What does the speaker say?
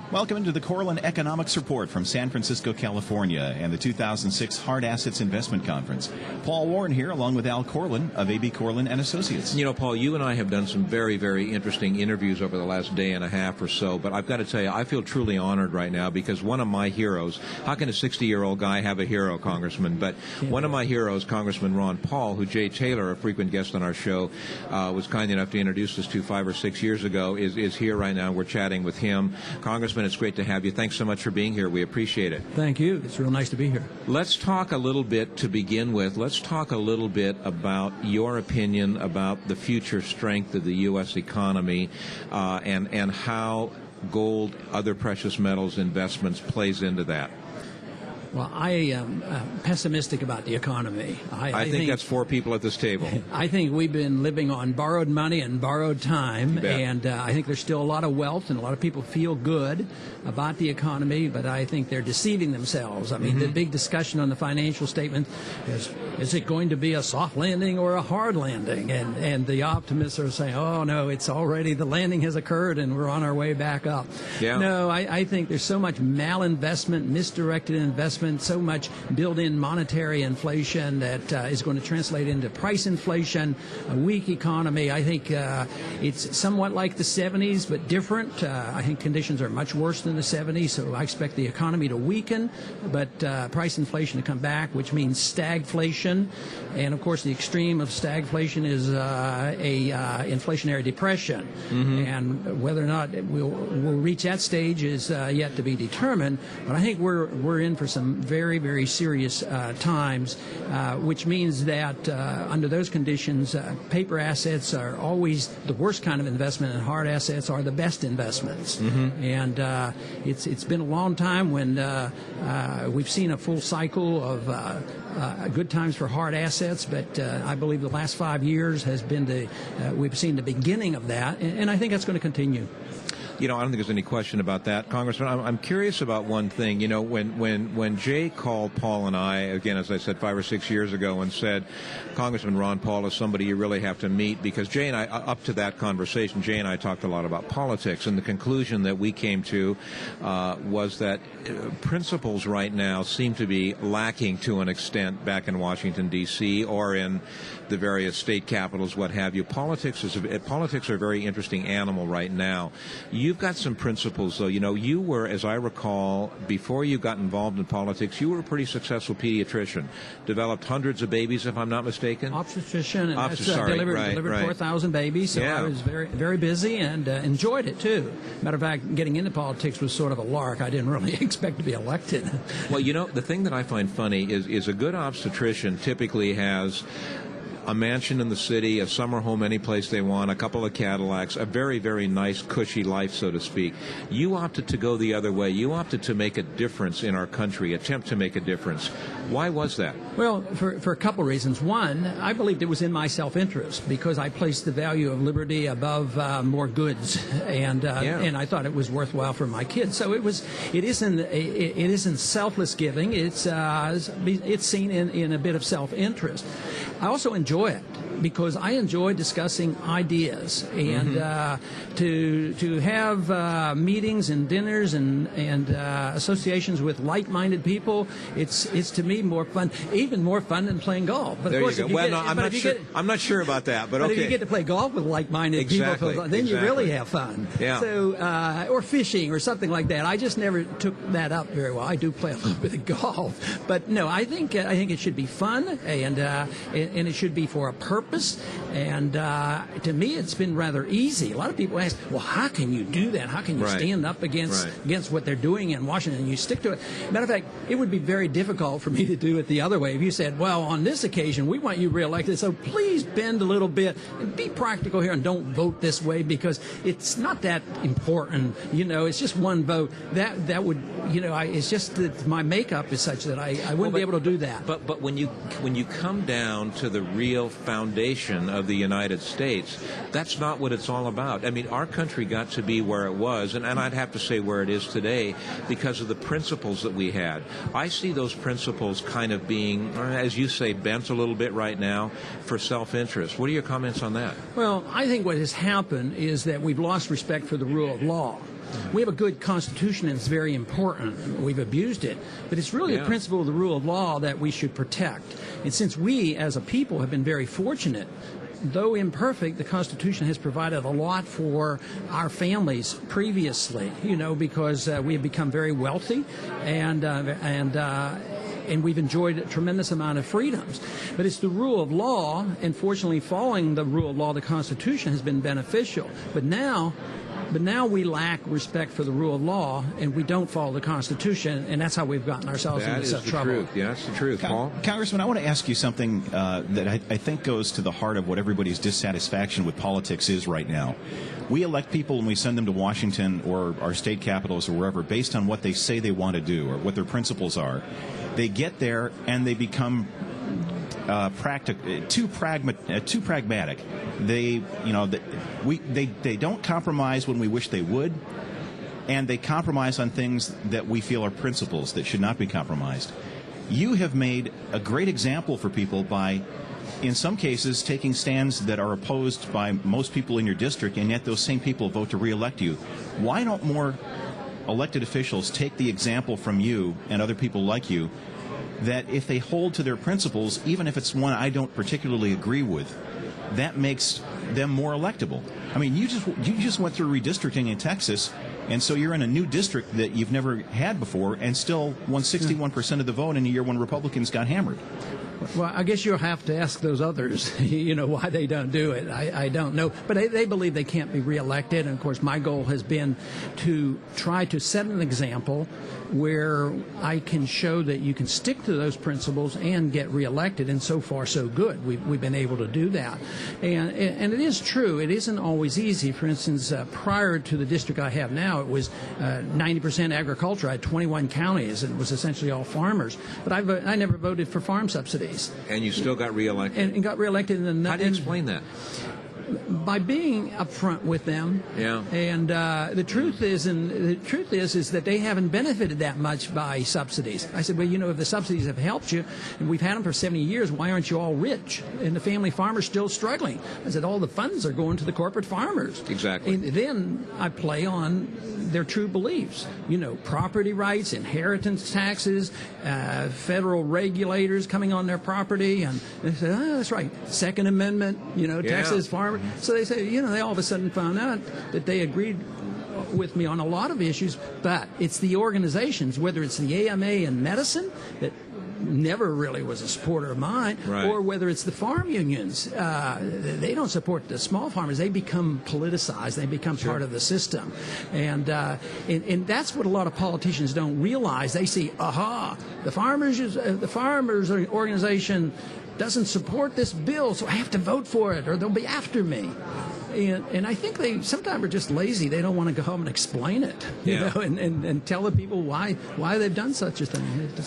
Welcome to the Korelin Economiccs Report from San Francisco, California, and the 2006 Hard Assets Investment Conference. Paul Warren here, along with Al Korelin of A.B. Korelin and Associates. You know, Paul, you and I have done some very, very interesting interviews over the last day and a half or so, but I've got to tell you, I feel truly honored right now because one of my heroes, how can a 60-year-old guy have a hero, Congressman? But one of my heroes, Congressman Ron Paul, who Jay Taylor, a frequent guest on our show, was kind enough to introduce us to 5 or 6 years ago, is here right now. We're chatting with him. Congressman, it's great to have you. Thanks so much for being here. We appreciate it. Thank you. It's real nice to be here. Let's talk a little bit to begin with. Let's talk a little bit about your opinion about the future strength of the U.S. economy and how gold, other precious metals investments plays into that. Well, I am pessimistic about the economy. I think that's 4 people at this table. I think we've been living on borrowed money and borrowed time, and I think there's still a lot of wealth, and a lot of people feel good about the economy, but I think they're deceiving themselves. I mean, the big discussion on the financial statement is it going to be a soft landing or a hard landing? And the optimists are saying, oh, no, it's already, the landing has occurred, and we're on our way back up. Yeah. No, I think there's so much malinvestment, misdirected investment, so much built-in monetary inflation that is going to translate into price inflation, a weak economy. I think it's somewhat like the 70s, but different. I think conditions are much worse than the 70s, so I expect the economy to weaken, but price inflation to come back, which means stagflation. And, of course, the extreme of stagflation is a inflationary depression. And whether or not we'll reach that stage is yet to be determined, but I think we're in for some very, very serious times, which means that under those conditions, paper assets are always the worst kind of investment, and hard assets are the best investments. And it's been a long time when we've seen a full cycle of good times for hard assets, but I believe the last 5 years has been we've seen the beginning of that, and I think that's going to continue. You know, I don't think there's any question about that, Congressman. I'm curious about one thing. You know, when Jay called Paul and I, again, as I said, 5 or 6 years ago, and said, Congressman Ron Paul is somebody you really have to meet, because Jay and I, up to that conversation, Jay and I talked a lot about politics, and the conclusion that we came to was that principles right now seem to be lacking to an extent back in Washington, D.C., or in the various state capitals, what have you. Politics are a very interesting animal right now. You've got some principles, though. You know, you were, as I recall, before you got involved in politics, you were a pretty successful pediatrician. Developed hundreds of babies, if I'm not mistaken. Obstetrician, and delivered 4,000 babies. So I was very, very busy and enjoyed it too. Matter of fact, getting into politics was sort of a lark. I didn't really expect to be elected. Well, you know, the thing that I find funny is a good obstetrician typically has a mansion in the city, a summer home any place they want, a couple of Cadillacs, a very, very nice, cushy life, so to speak. You opted to go the other way. You opted to make a difference in our country, attempt to make a difference. Why was that? Well, for a couple of reasons. One, I believed it was in my self-interest because I placed the value of liberty above more goods, and I thought it was worthwhile for my kids. So it isn't selfless giving. It's seen in a bit of self-interest. I also enjoy it because I enjoy discussing ideas, and to have meetings and dinners and associations with like-minded people. It's to me more fun, even more fun than playing golf. But there of course, you go. Well, no, I'm not sure about that, but okay. But if you get to play golf with like-minded people, then you really have fun. Yeah. So, or fishing or something like that. I just never took that up very well. I do play a little bit of golf, but no, I think it should be fun, and it should be for a purpose. And to me, it's been rather easy. A lot of people ask, well, how can you do that? How can you stand up against what they're doing in Washington and you stick to it? Matter of fact, it would be very difficult for me to do it the other way. If you said, well, on this occasion, we want you reelected, so please bend a little bit and be practical here and don't vote this way because it's not that important. You know, it's just one vote. That would, you know, it's just that my makeup is such that I wouldn't be able to do that. But when you come down to the real foundation of the United States, that's not what it's all about. I mean, our country got to be where it was, and I'd have to say where it is today, because of the principles that we had. I see those principles kind of being, as you say, bent a little bit right now for self-interest. What are your comments on that? Well, I think what has happened is that we've lost respect for the rule of law. We have a good Constitution, and it's very important. We've abused it. But it's really a principle of the rule of law that we should protect. And since we, as a people, have been very fortunate, though imperfect, the Constitution has provided a lot for our families previously, because we have become very wealthy and we've enjoyed a tremendous amount of freedoms. But it's the rule of law, and fortunately following the rule of law, the Constitution has been beneficial. But now we lack respect for the rule of law, and we don't follow the Constitution, and that's how we've gotten ourselves into such trouble. Truth. Yeah, that's the truth, Paul. Congressman, I want to ask you something that I think goes to the heart of what everybody's dissatisfaction with politics is right now. We elect people and we send them to Washington or our state capitals or wherever based on what they say they want to do or what their principles are. They get there and they become too pragmatic. They don't compromise when we wish they would, and they compromise on things that we feel are principles that should not be compromised. You have made a great example for people by, in some cases, taking stands that are opposed by most people in your district, and yet those same people vote to re-elect you. Why don't more elected officials take the example from you and other people like you, that if they hold to their principles, even if it's one I don't particularly agree with, that makes them more electable? I mean, you just went through redistricting in Texas, and so you're in a new district that you've never had before, and still won 61% of the vote in a year when Republicans got hammered. Well, I guess you'll have to ask those others, why they don't do it. I don't know. But they believe they can't be reelected. And, of course, my goal has been to try to set an example where I can show that you can stick to those principles and get reelected. And so far, so good. We've been able to do that. And it is true. It isn't always easy. For instance, prior to the district I have now, it was 90% agriculture. I had 21 counties, and it was essentially all farmers. But I never voted for farm subsidies. And you still got reelected. And got reelected. How do you explain that? By being upfront with them. Yeah. And the truth is that they haven't benefited that much by subsidies. I said, well, if the subsidies have helped you, and we've had them for 70 years, why aren't you all rich? And the family farmer's still struggling. I said, all the funds are going to the corporate farmers. Exactly. And then I play on their true beliefs. Property rights, inheritance taxes, federal regulators coming on their property, and they say, that's right, Second Amendment, Texas farmers. So they say, they all of a sudden found out that they agreed with me on a lot of issues, but it's the organizations, whether it's the AMA in medicine that never really was a supporter of mine, right, or whether it's the farm unions. They don't support the small farmers. They become politicized. They become part of the system. And that's what a lot of politicians don't realize. They see, the farmers organization doesn't support this bill, so I have to vote for it, or they'll be after me. And I think they sometimes are just lazy. They don't want to go home and explain it, and tell the people why they've done such a thing.